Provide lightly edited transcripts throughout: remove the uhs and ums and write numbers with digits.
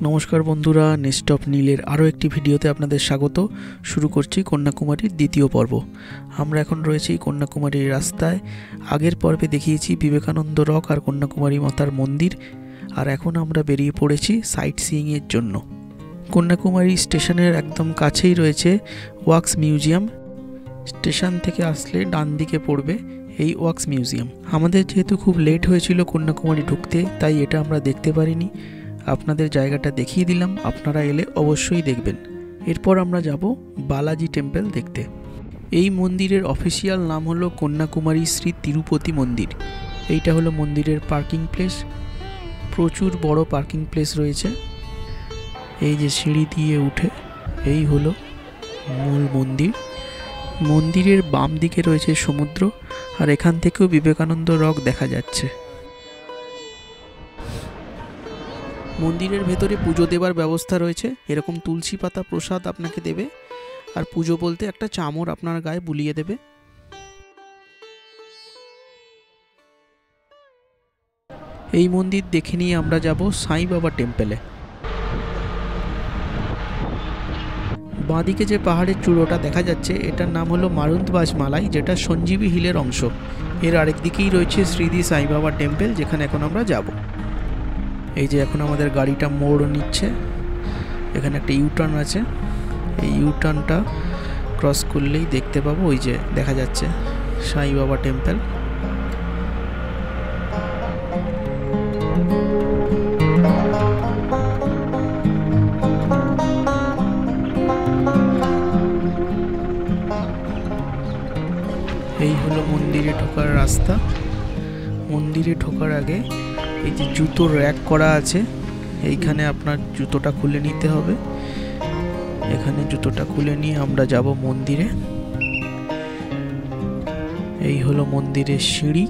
নমস্কার বন্ধুরা, nest of নীলের আরও একটি ভিডিওতে আপনাদের স্বাগত। শুরু করছি কন্যাকুমারীর দ্বিতীয় পর্ব। আমরা এখন রয়েছি কন্যাকুমারীর রাস্তায়। আগের পর্বে দেখিয়েছি বিবেকানন্দ রক আর কন্যাকুমারী মাতার মন্দির, আর এখন আমরা বেরিয়ে পড়েছি সাইট সিইংয়ের জন্য। কন্যাকুমারী স্টেশনের একদম কাছেই রয়েছে ওয়াক্স মিউজিয়াম। স্টেশন থেকে আসলে ডান দিকে পড়বে এই ওয়াক্স মিউজিয়াম। আমাদের যেহেতু খুব লেট হয়েছিল কন্যাকুমারী ঢুকতে, তাই এটা আমরা দেখতে পারিনি। আপনাদের জায়গাটা দেখিয়ে দিলাম, আপনারা এলে অবশ্যই দেখবেন। এরপর আমরা যাব বালাজি টেম্পল দেখতে। এই মন্দিরের অফিসিয়াল নাম হলো কন্যাকুমারী শ্রী তিরুপতি মন্দির। এইটা হলো মন্দিরের পার্কিং প্লেস। প্রচুর বড় পার্কিং প্লেস রয়েছে। এই যে সিঁড়ি দিয়ে উঠে এই হলো মূল মন্দির। মন্দিরের বাম দিকে রয়েছে সমুদ্র, আর এখান থেকেও বিবেকানন্দ রক দেখা যাচ্ছে। মন্দিরের ভেতরে পুজো দেবার ব্যবস্থা রয়েছে। এরকম তুলসী পাতা প্রসাদ আপনাকে দেবে, আর পুজো বলতে একটা চামর আপনার গায়ে বুলিয়ে দেবে। এই মন্দির দেখে নিয়ে আমরা যাব সাই বাবা টেম্পলে। বাঁদিকে যে পাহাড়ের চূড়োটা দেখা যাচ্ছে, এটার নাম হলো মারুন্তবাজ মালাই, যেটা সঞ্জীবী হিলের অংশ। এর আরেক দিকেই রয়েছে শ্রীদি সাই বাবা টেম্পল, যেখানে এখন আমরা যাব। এই যে এখন আমাদের গাড়িটা মোড় নিচ্ছে। এখানে একটা ইউটার্ন আছে। এই ইউটার্নটা ক্রস করলেই দেখতে পাবো, ওই যে দেখা যাচ্ছে সাই বাবা টেম্পল। এই হলো মন্দিরে ঢোকার রাস্তা। মন্দিরে ঢোকার আগে এই যে জুতোর র্যাক করা আছে, এইখানে আপনার জুতোটা খুলে নিতে হবে। এখানে জুতোটা খুলে নিয়ে আমরা যাব মন্দিরে। এই হলো মন্দিরের সিঁড়ি।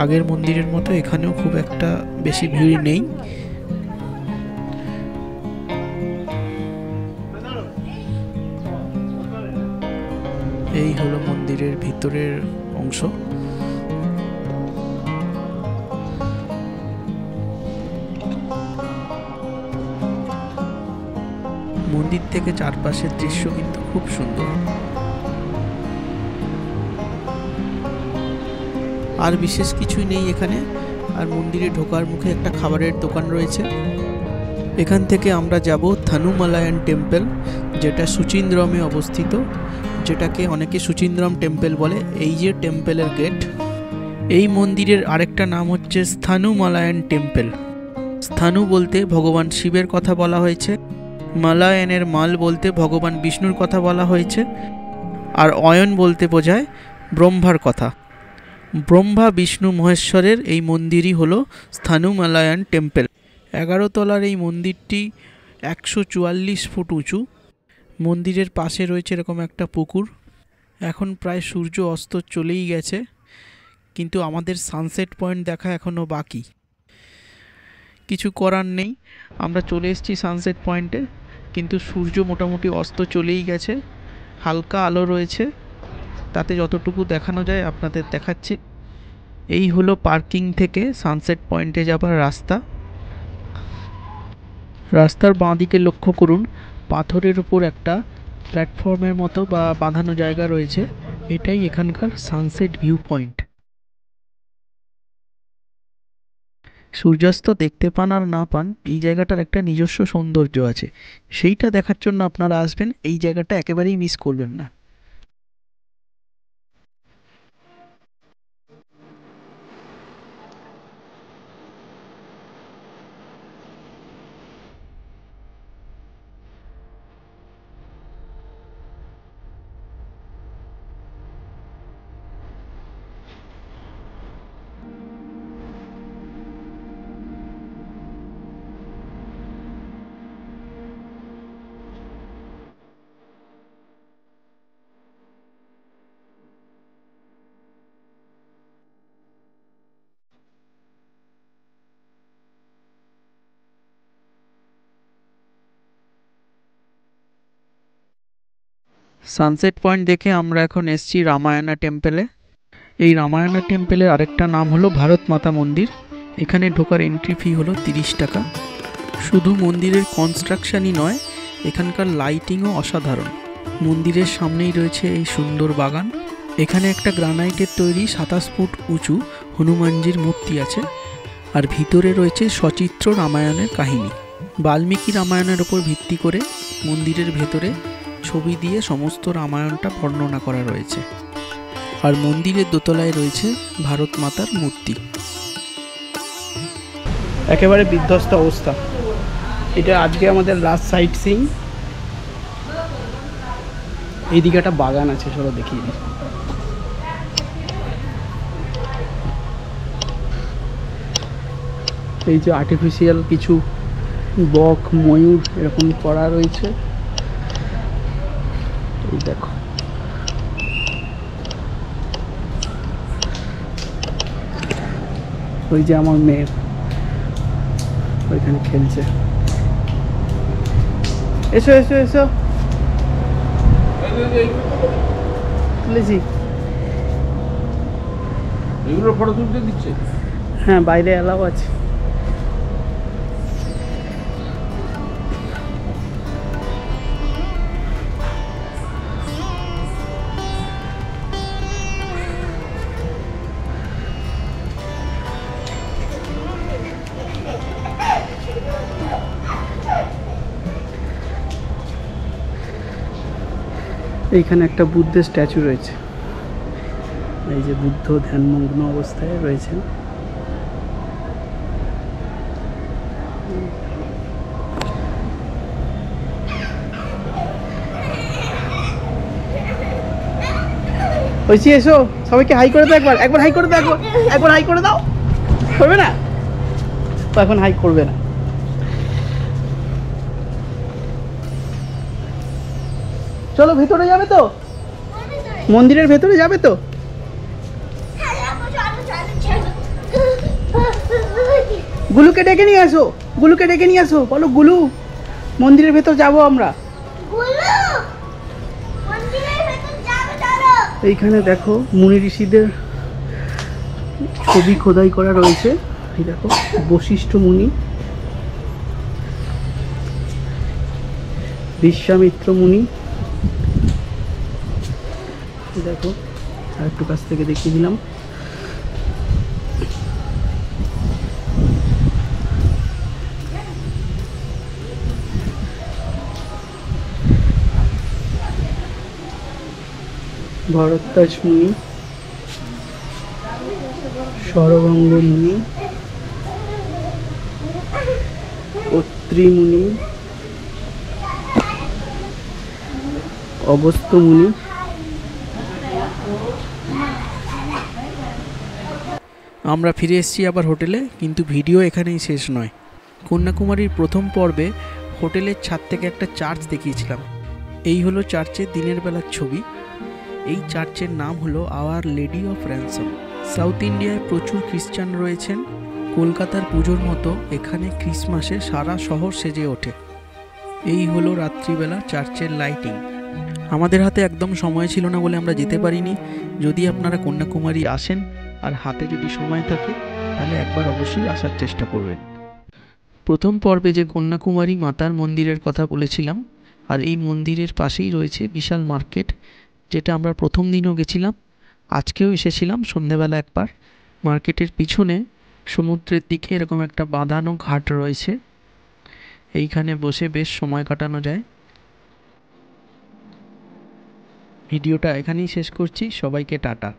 আগের মন্দিরের মতো এখানেও খুব একটা বেশি ভিড় নেই। এই হলো মন্দিরের ভিতরের অংশ। মন্দির থেকে চারপাশের দৃশ্য কিন্তু খুব সুন্দর। আর বিশেষ কিছুই নেই এখানে। আর মন্দিরে ঢোকার মুখে একটা খাবারের দোকান রয়েছে। এখান থেকে আমরা যাব থানুমালায়ান টেম্পল, যেটা সুচিন্দ্রমে অবস্থিত, যেটাকে অনেকে সুচিন্দ্রম টেম্পল বলে। এই যে টেম্পলের গেট। এই মন্দিরের আরেকটা নাম হচ্ছে স্থানুমালায়ান টেম্পল। স্থানু বলতে ভগবান শিবের কথা বলা হয়েছে, মালায়ানের মাল বলতে ভগবান বিষ্ণুর কথা বলা হয়েছে, আর অয়ন বলতে বোঝায় ব্রহ্মার কথা। ব্রহ্মা বিষ্ণু মহেশ্বরের এই মন্দিরই হলো স্থানুমালায়ান টেম্পল। 11 তলার এই মন্দিরটি 144 ফুট উঁচু। মন্দিরের পাশে রয়েছে এরকম একটা পুকুর। এখন প্রায় সূর্য অস্ত চলেই গেছে, কিন্তু আমাদের সানসেট পয়েন্ট দেখা এখনও বাকি। কিছু করার নেই, আমরা চলে এসেছি সানসেট পয়েন্টে, কিন্তু সূর্য মোটামুটি অস্ত চলেই গেছে। হালকা আলো রয়েছে, তাতে যতটুকু দেখানো যায় আপনাদের দেখাচ্ছি। এই হলো পার্কিং থেকে সানসেট পয়েন্টে যাবার রাস্তা। রাস্তার বাঁ দিকে লক্ষ্য করুন, পাথরের উপর একটা প্ল্যাটফর্মের মতো বা বাঁধানো জায়গা রয়েছে। এটাই এখানকার সানসেট ভিউ পয়েন্ট। সূর্যাস্ত দেখতে পান আর না পান, এই জায়গাটার একটা নিজস্ব সৌন্দর্য আছে। সেইটা দেখার জন্য আপনারা আসবেন, এই জায়গাটা একেবারেই মিস করবেন না। সানসেট পয়েন্ট দেখে আমরা এখন এসেছি রামায়ণা টেম্পলে। এই রামায়ণা টেম্পেলের আরেকটা নাম হলো ভারত মাতা মন্দির। এখানে ঢোকার এন্ট্রি ফি হলো 30 টাকা। শুধু মন্দিরের কনস্ট্রাকশনই নয়, এখানকার লাইটিংও অসাধারণ। মন্দিরের সামনেই রয়েছে এই সুন্দর বাগান। এখানে একটা গ্রানাইটের তৈরি 27 ফুট উঁচু হনুমানজির মূর্তি আছে, আর ভিতরে রয়েছে সচিত্র রামায়ণের কাহিনী। বাল্মীকি রামায়ণের ওপর ভিত্তি করে মন্দিরের ভেতরে ছবি দিয়ে সমস্ত রামায়ণটা বর্ণনা করা রয়েছে। আর মন্দিরের দোতলায় রয়েছে ভারত মাতার মূর্তি। একেবারে বিধ্বস্ত অবস্থা। এটা আজকে আমাদের লাস্ট সাইট সিইং। এইদিকে একটা বাগান আছে, চলো দেখিয়ে দিই। এই যে আর্টিফিশিয়াল কিছু বক, ময়ূর এরকম করা রয়েছে, এই দেখো। ওই যে আমার মেয়ে ওইখানে খেলছে। এসো এসো এসো, তুলেছি। এগুলো ফটো তুলতে দিচ্ছে? হ্যাঁ, বাইরে অ্যালাউ আছে। এইখানে একটা বুদ্ধের স্ট্যাচু রয়েছে। এই যে বুদ্ধ ধ্যানমগ্ন অবস্থায় রয়েছেন। ঐশী এসো, সবাইকে হাই করে দাও। একবার হাই করে দাও, একবার হাই করে দাও। করবে না তো, এখন হাই করবে না। চলো, ভেতরে যাবে তো? মন্দিরের ভেতরে যাবে তো? গুলুকে ডেকে নিয়ে আসো, গুলুকে ডেকে নিয়ে আসো। বলো গুলু, মন্দিরের ভেতর যাবো আমরা। এইখানে দেখো মুনি ঋষিদের ছবি খোদাই করা রয়েছে। এই দেখো বশিষ্ঠ মুনি, বিশ্বামিত্র মুনি। দেখো আর একটু কাছ থেকে দেখিয়ে দিলাম। ভরদ্বাজ মুনি, সরভঙ্গ মুনি, অত্রি মুনি, অগস্ত্য মুনি। আমরা ফিরে এসেছি আবার হোটেলে, কিন্তু ভিডিও এখানেই শেষ নয়। কন্যাকুমারীর প্রথম পর্বে হোটেলের ছাদ থেকে একটা চার্চ দেখিয়েছিলাম। এই হলো চার্চের দিনের বেলার ছবি। এই চার্চের নাম হলো our lady of ransom. South ইন্ডিয়ায় প্রচুর খ্রিস্টান রয়েছেন। কলকাতার পুজোর মতো এখানে ক্রিসমাসে সারা শহর সেজে ওঠে। এই হলো রাত্রিবেলা চার্চের লাইটিং। আমাদের হাতে একদম সময় ছিল না বলে আমরা যেতে পারিনি। যদি আপনারা কন্যাকুমারী আসেন আর হাতে যদি সময় থাকে, তাহলে একবার অবশ্যই আসার চেষ্টা করবেন। প্রথম পর্বে যে কন্যাকুমারী মাতার মন্দিরের কথা বলেছিলাম, আর এই মন্দিরের পাশেই রয়েছে বিশাল মার্কেট, যেটা আমরা প্রথম দিনও গেছিলাম, আজকেও এসেছিলাম সন্ধেবেলা একবার। মার্কেটের পিছনে সমুদ্রের দিকে এরকম একটা বাঁধানো ঘাট রয়েছে, এইখানে বসে বেশ সময় কাটানো যায়। ভিডিওটা এখানেই শেষ করছি। সবাইকে টাটা।